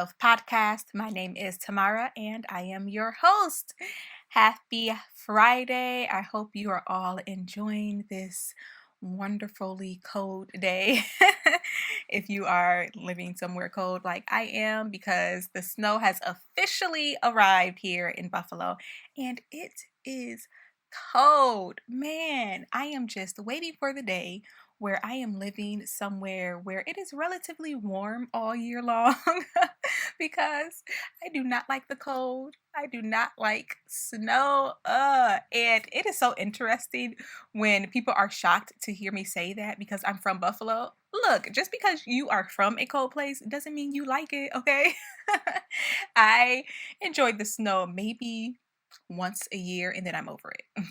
HerJourney2Self Podcast. My name is Tamara and I am your host. Happy Friday. I hope you are all enjoying this wonderfully cold day. If you are living somewhere cold like I am, because the snow has officially arrived here in Buffalo and it is cold. Man, I am just waiting for the day where I am living somewhere where it is relatively warm all year long because I do not like the cold. I do not like snow. And it is so interesting when people are shocked to hear me say that because I'm from Buffalo. Look, just because you are from a cold place doesn't mean you like it, okay? I enjoyed the snow maybe once a year and then I'm over it.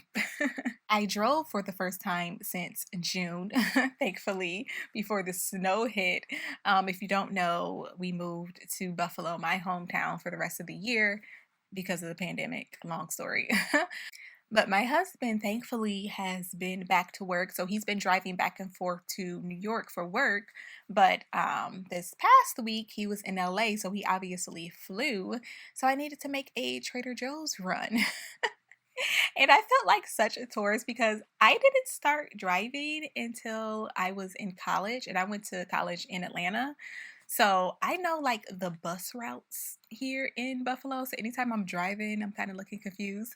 I drove for the first time since June, thankfully, before the snow hit. If you don't know, we moved to Buffalo, my hometown, for the rest of the year because of the pandemic. Long story. But my husband, thankfully, has been back to work. So he's been driving back and forth to New York for work. But this past week, he was in LA. So he obviously flew. So I needed to make a Trader Joe's run. And I felt like such a tourist because I didn't start driving until I was in college. And I went to college in Atlanta. So I know like the bus routes here in Buffalo. So anytime I'm driving, I'm kind of looking confused.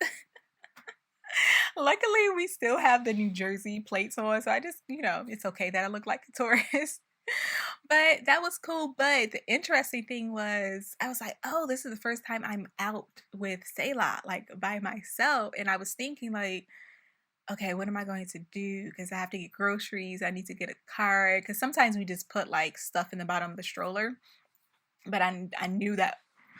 Luckily, we still have the New Jersey plates on, so I just, it's okay that I look like a tourist. But that was cool. But the interesting thing was, I was like, oh, this is the first time I'm out with Selah, like by myself. And I was thinking, like, okay, what am I going to do? Because I have to get groceries. I need to get a card. Because sometimes we just put like stuff in the bottom of the stroller. But I knew that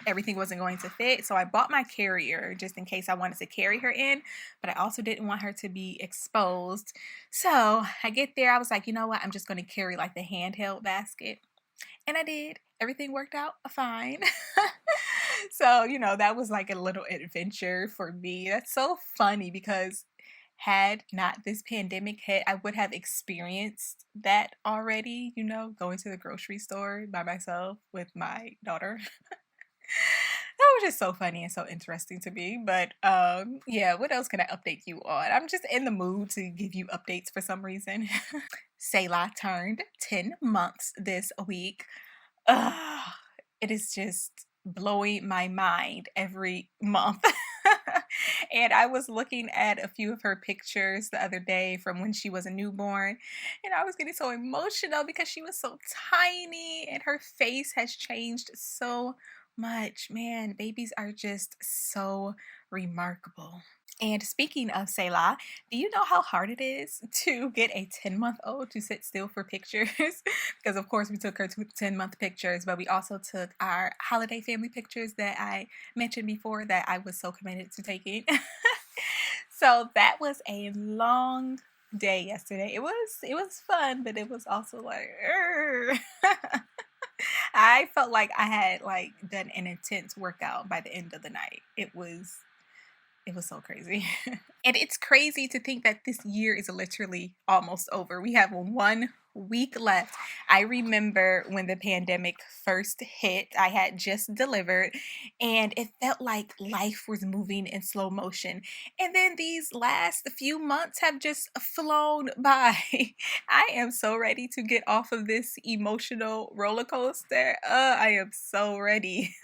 everything wasn't going to fit. So I bought my carrier just in case I wanted to carry her in, but I also didn't want her to be exposed. So I get there. I was like, you know what? I'm just going to carry like the handheld basket. And I did. Everything worked out fine. So, that was like a little adventure for me. That's so funny because had not this pandemic hit, I would have experienced that already, going to the grocery store by myself with my daughter. That was just so funny and so interesting to me. But yeah, what else can I update you on? I'm just in the mood to give you updates for some reason. Selah turned 10 months this week. Ugh, it is just blowing my mind every month. And I was looking at a few of her pictures the other day from when she was a newborn, and I was getting so emotional because she was so tiny and her face has changed so much. Man, babies are just so remarkable. And speaking of Selah, do you know how hard it is to get a 10-month-old to sit still for pictures? Because, of course, we took her 10-month pictures, but we also took our holiday family pictures that I mentioned before that I was so committed to taking. So that was a long day yesterday. It was fun, but it was also like, I felt like I had like done an intense workout by the end of the night. It was so crazy. And it's crazy to think that this year is literally almost over. We have 1 week left. I remember when the pandemic first hit, I had just delivered and it felt like life was moving in slow motion. And then these last few months have just flown by. I am so ready to get off of this emotional roller coaster. I am so ready.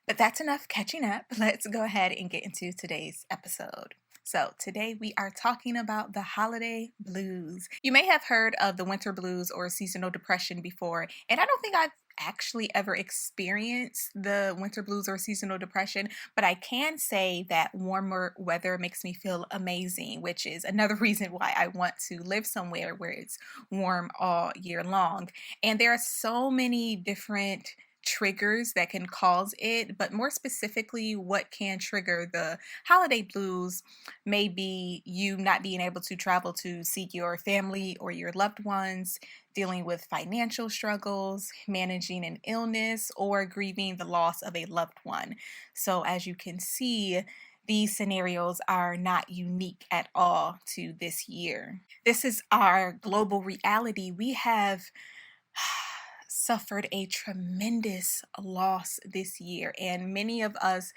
But that's enough catching up. Let's go ahead and get into today's episode. So, today we are talking about the holiday blues. You may have heard of the winter blues or seasonal depression before, and I don't think I've actually ever experienced the winter blues or seasonal depression, but I can say that warmer weather makes me feel amazing, which is another reason why I want to live somewhere where it's warm all year long. And there are so many different triggers that can cause it, but more specifically, what can trigger the holiday blues may be you not being able to travel to see your family or your loved ones, dealing with financial struggles, managing an illness, or grieving the loss of a loved one. So, as you can see, these scenarios are not unique at all to this year. This is our global reality. We have suffered a tremendous loss this year, and many of us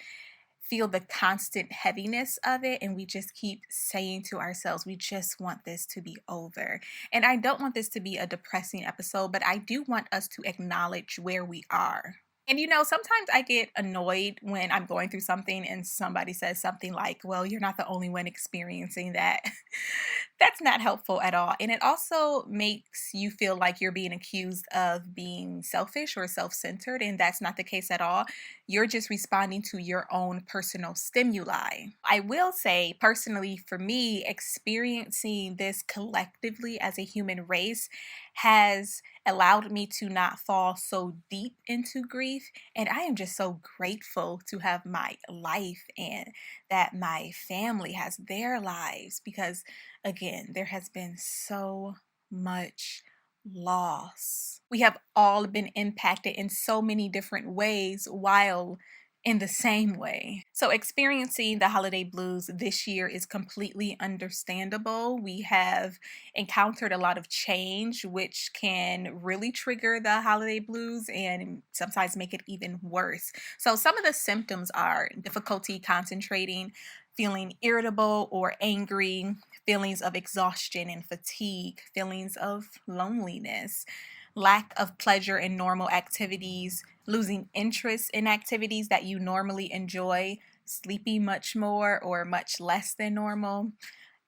feel the constant heaviness of it, and we just keep saying to ourselves, we just want this to be over. And I don't want this to be a depressing episode, but I do want us to acknowledge where we are. And sometimes I get annoyed when I'm going through something and somebody says something like, well, you're not the only one experiencing that. That's not helpful at all. And it also makes you feel like you're being accused of being selfish or self centered. And that's not the case at all. You're just responding to your own personal stimuli. I will say, personally, for me, experiencing this collectively as a human race has allowed me to not fall so deep into grief. And I am just so grateful to have my life and that my family has their lives because, again, there has been so much loss. We have all been impacted in so many different ways while in the same way. So, experiencing the holiday blues this year is completely understandable. We have encountered a lot of change, which can really trigger the holiday blues and sometimes make it even worse. So, some of the symptoms are difficulty concentrating, feeling irritable or angry, feelings of exhaustion and fatigue, feelings of loneliness, lack of pleasure in normal activities, losing interest in activities that you normally enjoy, sleeping much more or much less than normal,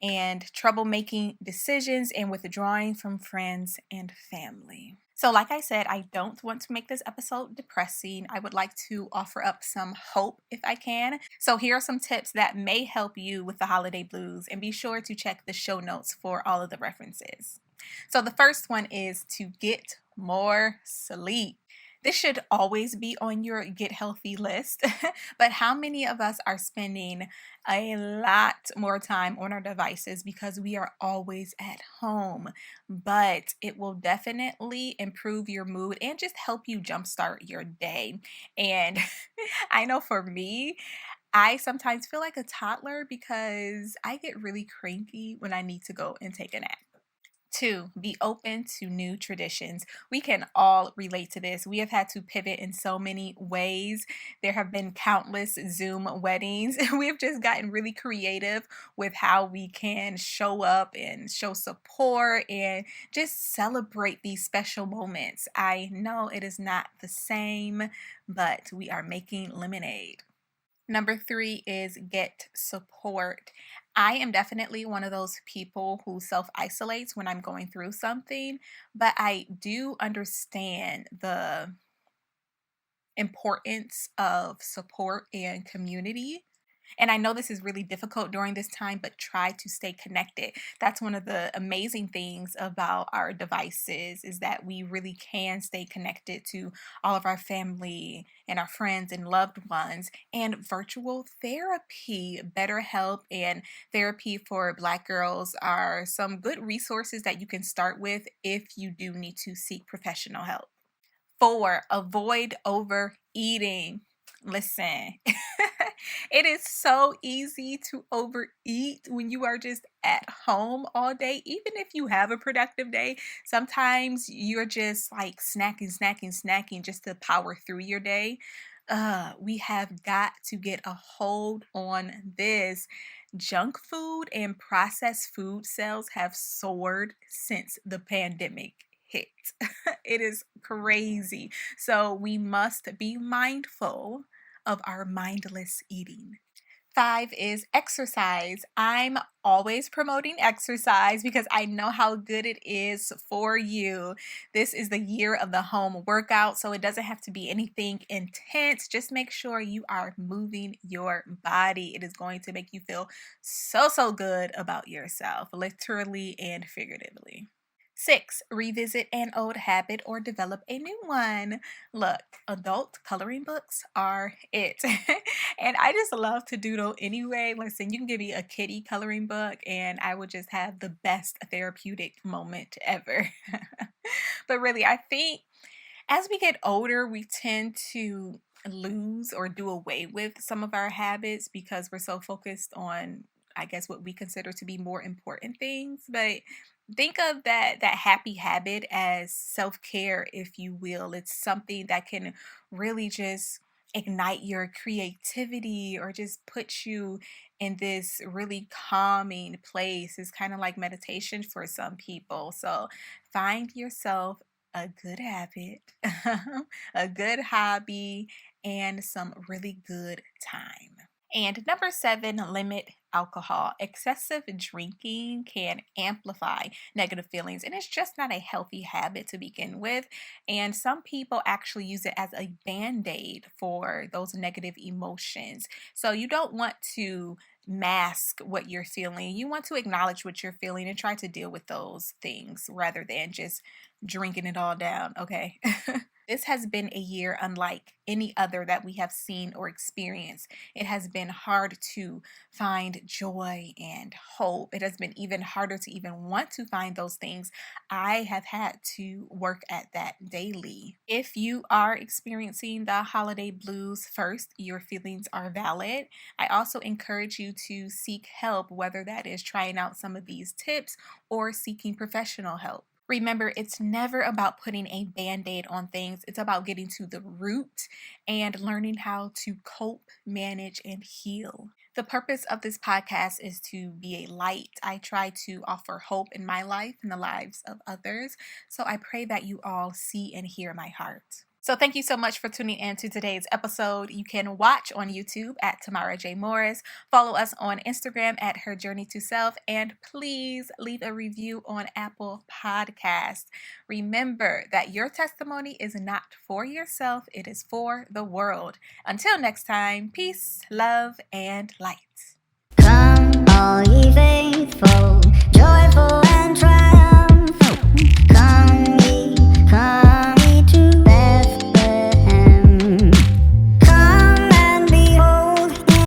and trouble making decisions and withdrawing from friends and family. So, like I said, I don't want to make this episode depressing. I would like to offer up some hope if I can. So, here are some tips that may help you with the holiday blues, and be sure to check the show notes for all of the references. So, the first one is to get more sleep. This should always be on your get healthy list, but how many of us are spending a lot more time on our devices because we are always at home? But it will definitely improve your mood and just help you jumpstart your day. And I know for me, I sometimes feel like a toddler because I get really cranky when I need to go and take a nap. Two, be open to new traditions. We can all relate to this. We have had to pivot in so many ways. There have been countless Zoom weddings. We've just gotten really creative with how we can show up and show support and just celebrate these special moments. I know it is not the same, but we are making lemonade. Number three is get support. I am definitely one of those people who self isolates when I'm going through something, but I do understand the importance of support and community. And I know this is really difficult during this time, but try to stay connected. That's one of the amazing things about our devices is that we really can stay connected to all of our family and our friends and loved ones. And virtual therapy, BetterHelp, and therapy for Black girls are some good resources that you can start with if you do need to seek professional help. Four, avoid overeating. Listen, it is so easy to overeat when you are just at home all day. Even if you have a productive day, sometimes you're just like snacking just to power through your day. We have got to get a hold on this. Junk food and processed food sales have soared since the pandemic hit. It is crazy. So we must be mindful of our mindless eating. Five is exercise. I'm always promoting exercise because I know how good it is for you. This is the year of the home workout, so it doesn't have to be anything intense. Just make sure you are moving your body. It is going to make you feel so good about yourself, literally and figuratively. Six, revisit an old habit or develop a new one. Look, adult coloring books are it. And I just love to doodle anyway. Listen, you can give me a kitty coloring book and I will just have the best therapeutic moment ever. But really, I think as we get older, we tend to lose or do away with some of our habits because we're so focused on I guess what we consider to be more important things. But think of that happy habit as self-care, if you will. It's something that can really just ignite your creativity or just put you in this really calming place. It's kind of like meditation for some people. So find yourself a good habit, a good hobby, and some really good time. And number seven, limit alcohol. Excessive drinking can amplify negative feelings, and it's just not a healthy habit to begin with. And some people actually use it as a band aid for those negative emotions. So you don't want to mask what you're feeling. You want to acknowledge what you're feeling and try to deal with those things rather than just drinking it all down. Okay. This has been a year unlike any other that we have seen or experienced. It has been hard to find joy and hope. It has been even harder to even want to find those things. I have had to work at that daily. If you are experiencing the holiday blues, first, your feelings are valid. I also encourage you to seek help, whether that is trying out some of these tips or seeking professional help. Remember, it's never about putting a band aid on things. It's about getting to the root and learning how to cope, manage, and heal. The purpose of this podcast is to be a light. I try to offer hope in my life and the lives of others. So I pray that you all see and hear my heart. So thank you so much for tuning in to today's episode. You can watch on YouTube at Tamara J. Morris. Follow us on Instagram at HerJourney2Self. And please leave a review on Apple Podcasts. Remember that your testimony is not for yourself. It is for the world. Until next time, peace, love, and light. Come all ye things.